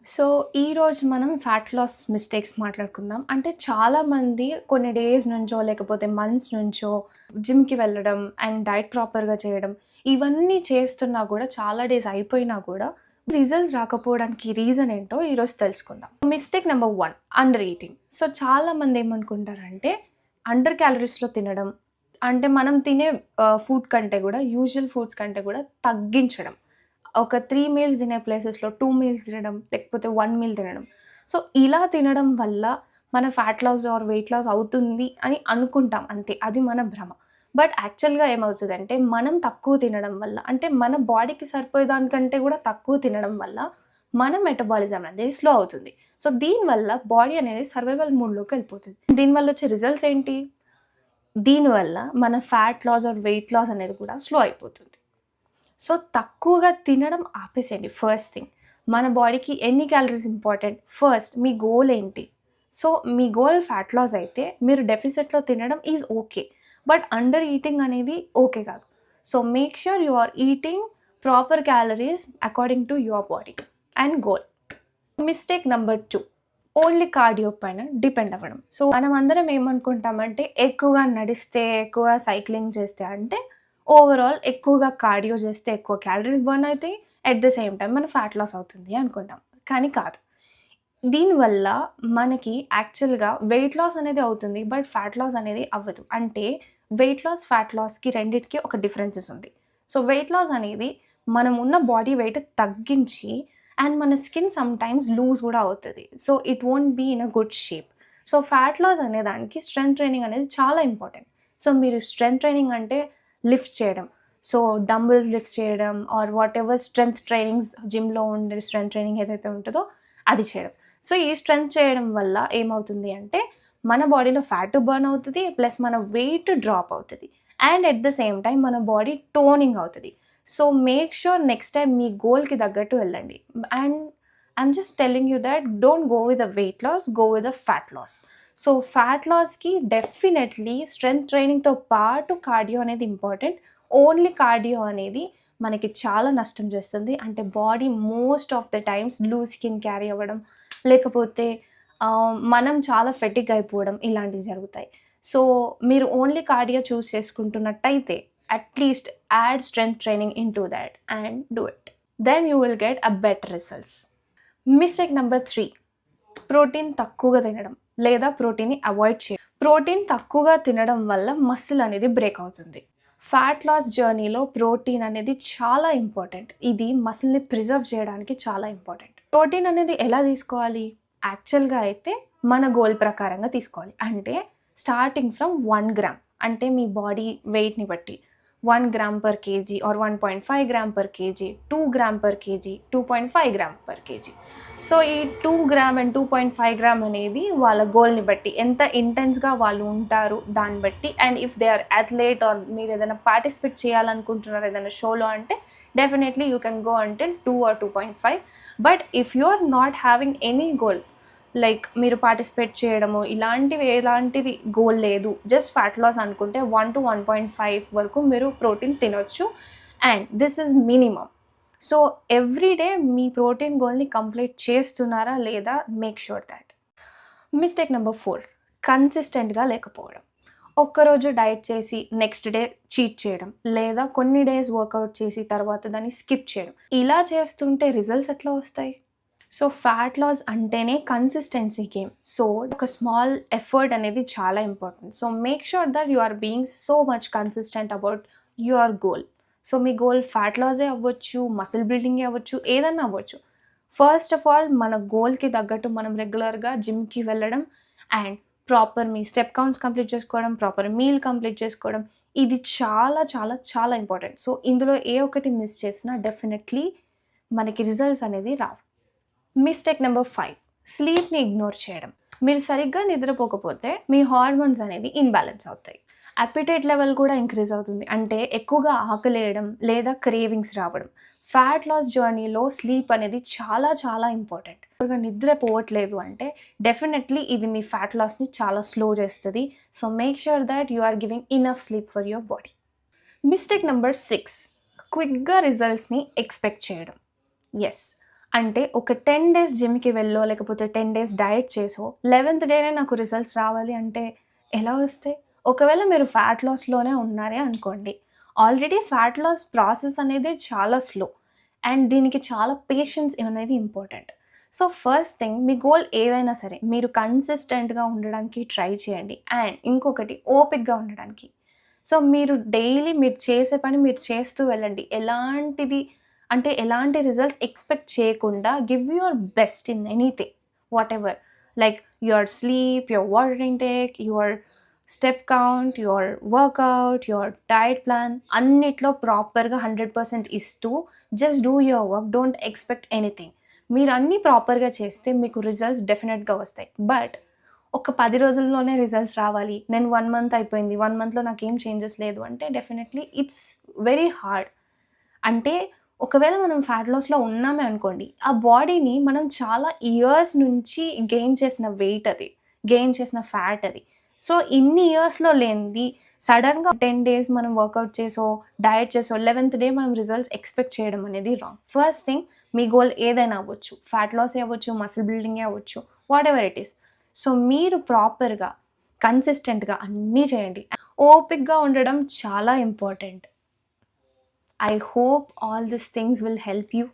So, ఈరోజు మనం fat loss mistakes మాట్లాడుకుందాం. అంటే చాలామంది కొన్ని డేస్ నుంచో, లేకపోతే మంత్స్ నుంచో జిమ్‌కి వెళ్ళడం అండ్ డైట్ ప్రాపర్‌గా చేయడం, ఇవన్నీ చేస్తున్నా గూడా చాలా డేస్ అయిపోయినా గూడా రిజల్ట్స్ రాకపోవడానికి రీజన్ ఏంటో ఈరోజు తెలుసుకుందాం. Mistake number 1 under eating. So, చాలామంది ఏమనుకుంటారంటే అండర్ క్యాలరీస్‌లో తినడం, అంటే మనం తినే ఫుడ్ కంటే గూడా యూజువల్ ఫుడ్స్ కంటే గూడా తగ్గించడం. ఒక 3 మీల్స్ తినే ప్లేసెస్‌లో 2 మీల్స్ తినడం, లేకపోతే 1 మీల్ తినడం. సో, ఇలా తినడం వల్ల మన fat loss or weight loss అవుతుంది అని అనుకుంటాం అంతే. అది మన భ్రమ. బట్ యాక్చువల్‌గా ఏమవుతదంటే, మనం తక్కువ తినడం వల్ల, అంటే మన బాడీకి సరిపోయే దానికంటే కూడా తక్కువ తినడం వల్ల, మన మెటబాలిజం అనేది స్లో అవుతుంది. సో, దీనివల్ల బాడీ అనేది సర్వైవల్ మోడ్‌లోకి వెళ్ళిపోతుంది. దీనివల్ల వచ్చే రిజల్ట్స్ ఏంటి? దీనివల్ల మన fat loss or weight loss అనేది కూడా స్లో అయిపోతుంది. సో, తక్కువగా తినడం ఆపేసేయండి ఫస్ట్ థింగ్. మన బాడీకి ఎన్ని క్యాలరీస్ ఇంపార్టెంట్? ఫస్ట్ మీ గోల్ ఏంటి? సో, మీ గోల్ ఫ్యాట్ లాస్ అయితే మీరు డెఫిసిట్‌లో తినడం is okay. But under eating అనేది ఓకే కాదు. సో, make sure you are eating proper calories according to your body and goal. Mistake number 2 only cardio పైన డిపెండ్ అవ్వడం. సో, మనమందరం ఏమనుకుంటామంటే ఎక్కువగా నడిస్తే, ఎక్కువగా సైక్లింగ్ చేస్తే అంటే ఓవరాల్ ఎక్కువగా కార్డియో చేస్తే ఎక్కువ క్యాలరీస్ బర్న్ అయితాయి. ఎట్ ద సేమ్ టైమ్ మన ఫ్యాట్ లాస్ అవుతుంది అనుకుంటాం. కానీ కాదు. దీనివల్ల మనకి యాక్చువల్‌గా వెయిట్ లాస్ అనేది అవుతుంది. బట్ ఫ్యాట్ లాస్ అనేది అవ్వదు. అంటే వెయిట్ లాస్, ఫ్యాట్ లాస్‌కి రెండిటికి ఒక డిఫరెన్సెస్ ఉంది. సో, వెయిట్ లాస్ అనేది మనం ఉన్న బాడీ వెయిట్ తగ్గించి అండ్ మన స్కిన్ సమ్‌టైమ్స్ లూజ్ గూడా అవుతది. సో, it won't be in a good shape. సో, ఫ్యాట్ లాస్ అనే దానికి స్ట్రెంత్ ట్రైనింగ్ అనేది చాలా ఇంపార్టెంట్. సో, మీరు స్ట్రెంత్ ట్రైనింగ్ అంటే లిఫ్ట్ చేయడం. సో, డంబెల్స్ లిఫ్ట్ చేయడం ఆర్ వాటెవర్ స్ట్రెంత్ ట్రైనింగ్స్ జిమ్‌లో ఉండే స్ట్రెంత్ ట్రైనింగ్ ఏదైతే ఉంటదో అది చేయడం. సో, ఈ స్ట్రెంత్ చేయడం వల్ల ఏమవుతుంది అంటే, మన బాడీలో ఫ్యాట్ బర్న్ అవుతది. ప్లస్ మన వెయిట్ డ్రాప్ అవుతది. And at the same time మన బాడీ టోనింగ్ అవుతది. So, make sure next time మీ గోల్‌కి తగ్గట్టు వెళ్ళండి. And I'm just telling you that don't go with the weight loss, go with the fat loss. So, fat లాస్‌కి definitely strength ట్రైనింగ్‌తో పాటు cardio అనేది ఇంపార్టెంట్. ఓన్లీ కార్డియో అనేది మనకి చాలా నష్టం చేస్తుంది. అంటే body most of the times loose skin carry అవ్వడం, లేకపోతే మనం చాలా ఫెటిగ్ అయిపోవడం ఇలాంటివి జరుగుతాయి. సో, మీరు ఓన్లీ కార్డియో చూజ్ చేసుకుంటున్నట్టయితే at least add strength training into that and do it. Then you will get a better results. Mistake number 3 protein తక్కువగా తినడం లేదా ప్రోటీన్‌ని అవాయిడ్ చేయడం. ప్రోటీన్ తక్కువగా తినడం వల్ల మసిల్ అనేది బ్రేక్ అవుతుంది. ఫ్యాట్ లాస్ జర్నీలో ప్రోటీన్ అనేది చాలా ఇంపార్టెంట్. ఇది మసిల్‌ని ప్రిజర్వ్ చేయడానికి చాలా ఇంపార్టెంట్. ప్రోటీన్ అనేది ఎలా తీసుకోవాలి? యాక్చువల్‌గా అయితే మన గోల్ ప్రకారంగా తీసుకోవాలి. అంటే స్టార్టింగ్ ఫ్రమ్ 1 గ్రామ్, అంటే మీ బాడీ వెయిట్‌ని బట్టి 1 gram per KG or 1.5 gram per KG, 2 gram per KG, 2.5 gram per KG. సో, ఈ 2 గ్రామ్ అండ్ 2.5 గ్రామ్ అనేది వాళ్ళ గోల్‌ని బట్టి, ఎంత ఇంటెన్స్‌గా వాళ్ళు ఉంటారు దాన్ని బట్టి. And if they are athlete or మీరు ఏదైనా పార్టిసిపేట్ చేయాలనుకుంటున్నారు ఏదైనా షోలో అంటే definitely you can go until 2 or 2.5. But if you are not having any goal, like మీరు పార్టిసిపేట్ చేయడము ఇలాంటివి ఎలాంటిది గోల్ లేదు, జస్ట్ ఫ్యాట్ లాస్ అనుకుంటే 1-1.5 వరకు మీరు ప్రోటీన్ తినొచ్చు. And this is minimum. So, every day మీ ప్రోటీన్ గోల్‌ని కంప్లీట్ చేస్తున్నారా లేదా make sure that. Mistake number 4 కన్సిస్టెంట్‌గా లేకపోవడం. ఒక్కరోజు డైట్ చేసి నెక్స్ట్ డే చీట్ చేయడం, లేదా కొన్ని డేస్ వర్కౌట్ చేసి తర్వాత దాన్ని స్కిప్ చేయడం. ఇలా చేస్తుంటే రిజల్ట్స్ ఎట్లా వస్తాయి? సో, ఫ్యాట్ లాస్ అంటేనే కన్సిస్టెన్సీ గేమ్. సో, ఒక స్మాల్ ఎఫర్ట్ అనేది చాలా important. So, make sure that you are being so much consistent about your goal. So, మీ గోల్ ఫ్యాట్ లాసే అవ్వచ్చు, మసిల్ బిల్డింగే అవ్వచ్చు, ఏదన్నా అవ్వచ్చు. ఫస్ట్ ఆఫ్ ఆల్ మన గోల్‌కి తగ్గట్టు మనం రెగ్యులర్‌గా జిమ్‌కి వెళ్ళడం and proper me step counts complete చేసుకోవడం, ప్రాపర్ మీల్ కంప్లీట్ చేసుకోవడం. ఇది చాలా చాలా చాలా ఇంపార్టెంట్. సో, ఇందులో ఏ ఒక్కటి మిస్ చేసినా డెఫినెట్‌లీ మనకి రిజల్ట్స్ అనేది రావు. మిస్టేక్ నెంబర్ 5 స్లీప్‌ని ఇగ్నోర్ చేయడం. మీరు సరిగ్గా నిద్రపోకపోతే మీ హార్మోన్స్ అనేవి ఇన్‌బాలెన్స్ అవుతాయి. అపెటైట్ లెవెల్ కూడా ఇంక్రీజ్ అవుతుంది. అంటే ఎక్కువగా ఆకలేయడం లేదా క్రేవింగ్స్ రావడం. ఫ్యాట్ లాస్ జర్నీలో స్లీప్ అనేది చాలా చాలా ఇంపార్టెంట్. నిద్ర పోవట్లేదు అంటే డెఫినెట్‌లీ ఇది మీ ఫ్యాట్ లాస్‌ని చాలా స్లో చేస్తది. సో, make sure that you are giving enough sleep for your body. Mistake number 6 క్విక్‌గా రిజల్ట్స్‌ని ఎక్స్‌పెక్ట్ చేయడం. యెస్. అంటే ఒక 10 డేస్ జిమ్‌కి వెళ్ళో, లేకపోతే 10 డేస్ డయట్ చేసో, 11థ్ డేనే నాకు రిజల్ట్స్ రావాలి అంటే ఎలా వస్తాయి? ఒకవేళ మీరు ఫ్యాట్ లాస్‌లోనే ఉన్నారే అనుకోండి. ఆల్రెడీ ఫ్యాట్ లాస్ ప్రాసెస్ అనేది చాలా స్లో అండ్ దీనికి చాలా పేషెన్స్ అనేది ఇంపార్టెంట్. సో, ఫస్ట్ థింగ్ మీ గోల్ ఏదైనా సరే మీరు కన్సిస్టెంట్‌గా ఉండడానికి ట్రై చేయండి. అండ్ ఇంకొకటి ఓపికగా ఉండడానికి. సో, మీరు డైలీ మీరు చేసే పని మీరు చేస్తూ వెళ్ళండి. ఎలాంటి రిజల్ట్స్ ఎక్స్‌పెక్ట్ చేయకుండా give your best in anything. Whatever. Like your sleep, your water intake, your step count, your workout, your diet plan అన్నిట్లో ప్రాపర్‌గా 100% ఇస్తూ just do your work. Don't expect anything. మీరు అన్నీ ప్రాపర్‌గా చేస్తే మీకు రిజల్ట్స్ డెఫినెట్‌గా వస్తాయి. బట్ ఒక 10 రోజుల్లోనే రిజల్ట్స్ రావాలి. నేను 1 మంత్ అయిపోయింది. 1 మంత్‌లో నాకేం చేంజెస్ లేదు అంటే డెఫినెట్‌లీ ఇట్స్ వెరీ హార్డ్. అంటే ఒకవేళ మనం ఫ్యాట్ లాస్‌లో ఉన్నామే అనుకోండి, ఆ బాడీని మనం చాలా ఇయర్స్ నుంచి గెయిన్ చేసిన వెయిట్ అది. గెయిన్ చేసిన ఫ్యాట్ అది. సో, ఇన్ని ఇయర్స్‌లో లేనిది సడెన్‌గా 10 డేస్ మనం వర్కౌట్ చేసో, డయట్ చేసో 11థ్ డే మనం రిజల్ట్స్ ఎక్స్‌పెక్ట్ చేయడం అనేది రాంగ్. ఫస్ట్ థింగ్ మీ గోల్ ఏదైనా అవ్వచ్చు. ఫ్యాట్ లాసే అవ్వచ్చు, మసిల్ బిల్డింగే అవ్వచ్చు. Whatever it is. సో, మీరు ప్రాపర్‌గా, కన్సిస్టెంట్‌గా అన్నీ చేయండి. ఓపికగా ఉండడం చాలా important. I hope all this things will help you.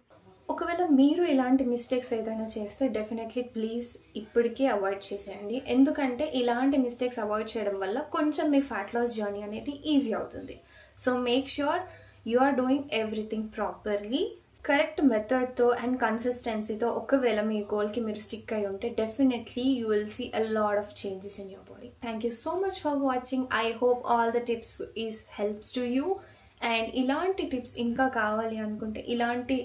ఒకవేళ మీరు ఇలాంటి మిస్టేక్స్ ఏదైనా చేస్తే డెఫినెట్లీ ప్లీజ్ ఇప్పటికే అవాయిడ్ చేసేయండి. ఎందుకంటే ఇలాంటి మిస్టేక్స్ అవాయిడ్ చేయడం వల్ల కొంచెం మీ ఫ్యాట్ లాస్ జర్నీ అనేది ఈజీ అవుతుంది. So make sure you are doing everything properly. Correct మెథడ్తో అండ్ కన్సిస్టెన్సీతో ఒకవేళ మీ గోల్కి మీరు స్టిక్ అయి ఉంటే definitely you will see a lot of changes in your body. Thank you so much for watching. I hope all the tips is helps to you. And ఇలాంటి tips ఇంకా కావాలి అనుకుంటే, ఇలాంటి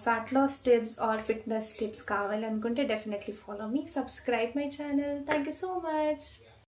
fat loss tips or fitness tips కావాలి అనుకుంటే definitely follow me, subscribe my channel. Thank you so much.